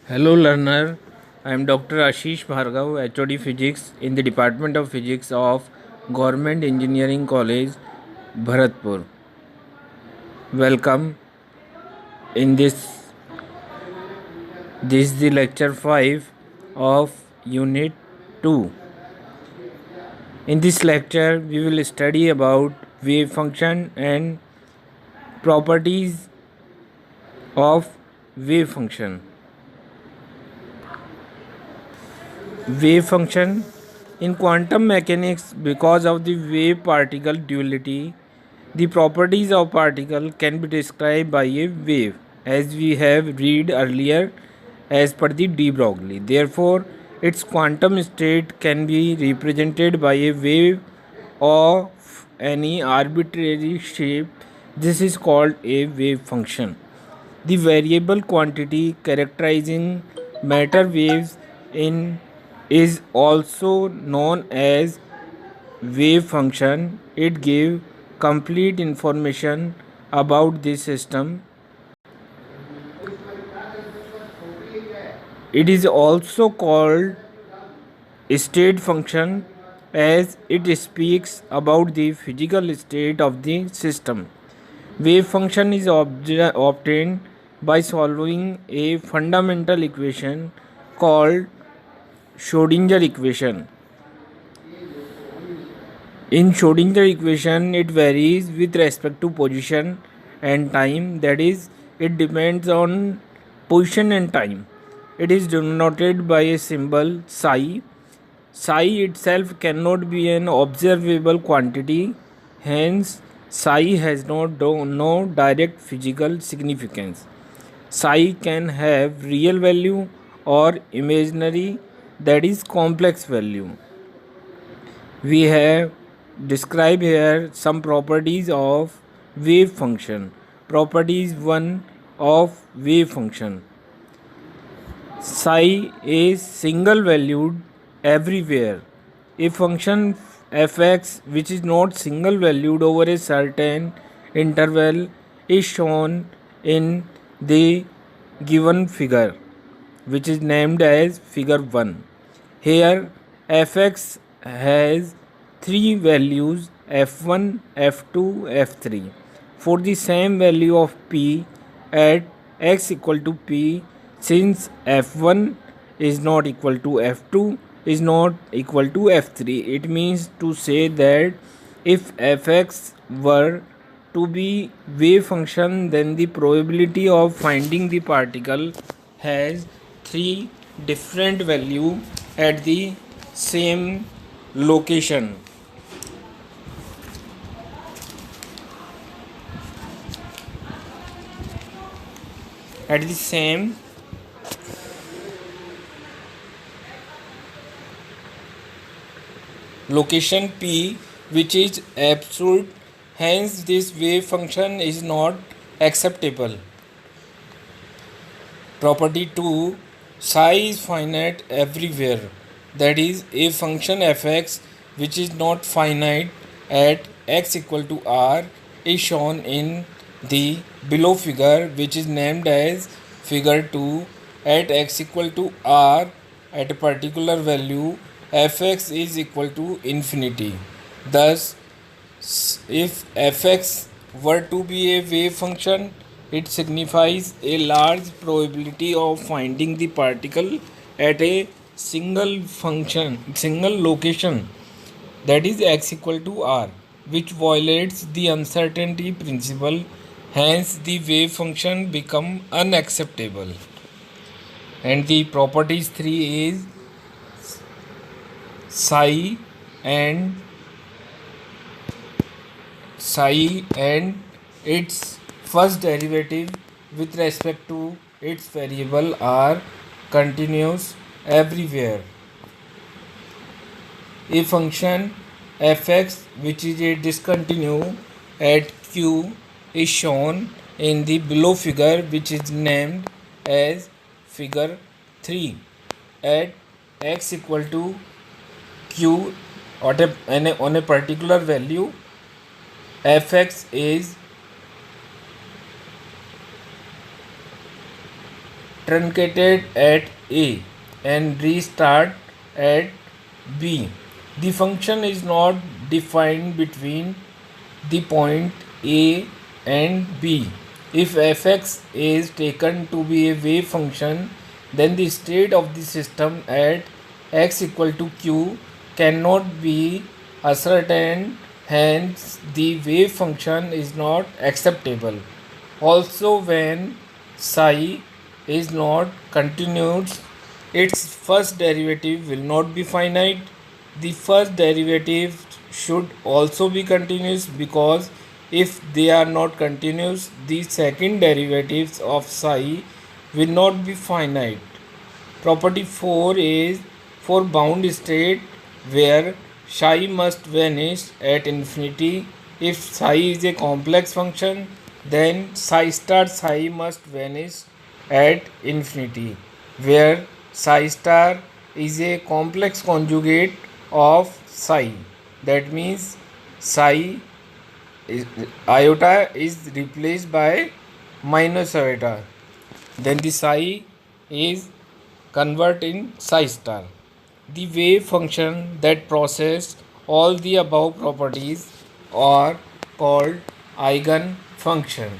Hello learner, I am Dr. Ashish Bhargav, HOD Physics in the Department of Physics of Government Engineering College, Bharatpur. Welcome in this is the lecture 5 of unit 2. In this lecture we will study about wave function and properties of wave function. Wave function in quantum mechanics, because of the wave particle duality, the properties of particle can be described by a wave, as we have read earlier as per the de Broglie. Therefore, its quantum state can be represented by a wave of any arbitrary shape. This is called a wave function. The variable quantity characterizing matter waves in is also known as wave function. It gives complete information about the system. It is also called state function as it speaks about the physical state of the system. Wave function is obtained by solving a fundamental equation called Schrodinger equation. In Schrodinger equation, it varies with respect to position and time, that is, it depends on position and time. It is denoted by a symbol psi. Psi itself cannot be an observable quantity, hence, psi has no direct physical significance. Psi can have real value or imaginary, that is, complex value. We have described here some properties of wave function. Properties 1 of wave function. Psi is single valued everywhere. A function fx which is not single valued over a certain interval is shown in the given figure, which is named as figure 1. Here fx has three values f1, f2, f3. For the same value of p at x equal to p, since f1 is not equal to f2 is not equal to f3, it means to say that if fx were to be wave function, then the probability of finding the particle has three different value at the same location. At the same location p, which is absolute, hence this wave function is not acceptable. Property 2, psi is finite everywhere, that is, a function fx which is not finite at x equal to r is shown in the below figure, which is named as figure 2. At x equal to r, at a particular value, fx is equal to infinity. Thus, if fx were to be a wave function, it signifies a large probability of finding the particle at a single location, that is x equal to r, which violates the uncertainty principle. Hence, the wave function become unacceptable. And the properties 3 is psi and its first derivative with respect to its variable are continuous everywhere. A function fx which is a discontinue at q is shown in the below figure, which is named as figure 3. At x equal to q on a particular value, fx is truncated at A and restart at B. The function is not defined between the point A and B. If fx is taken to be a wave function, then the state of the system at x equal to q cannot be ascertained, hence the wave function is not acceptable. Also, when psi is not continuous, its first derivative will not be finite. The first derivative should also be continuous, because if they are not continuous, the second derivatives of psi will not be finite. Property 4 is for bound state where psi must vanish at infinity. If psi is a complex function, then psi star psi must vanish at infinity, where psi star is a complex conjugate of psi. That means psi iota is replaced by minus iota. Then the psi is convert in psi star. The wave function that process all the above properties are called eigen function.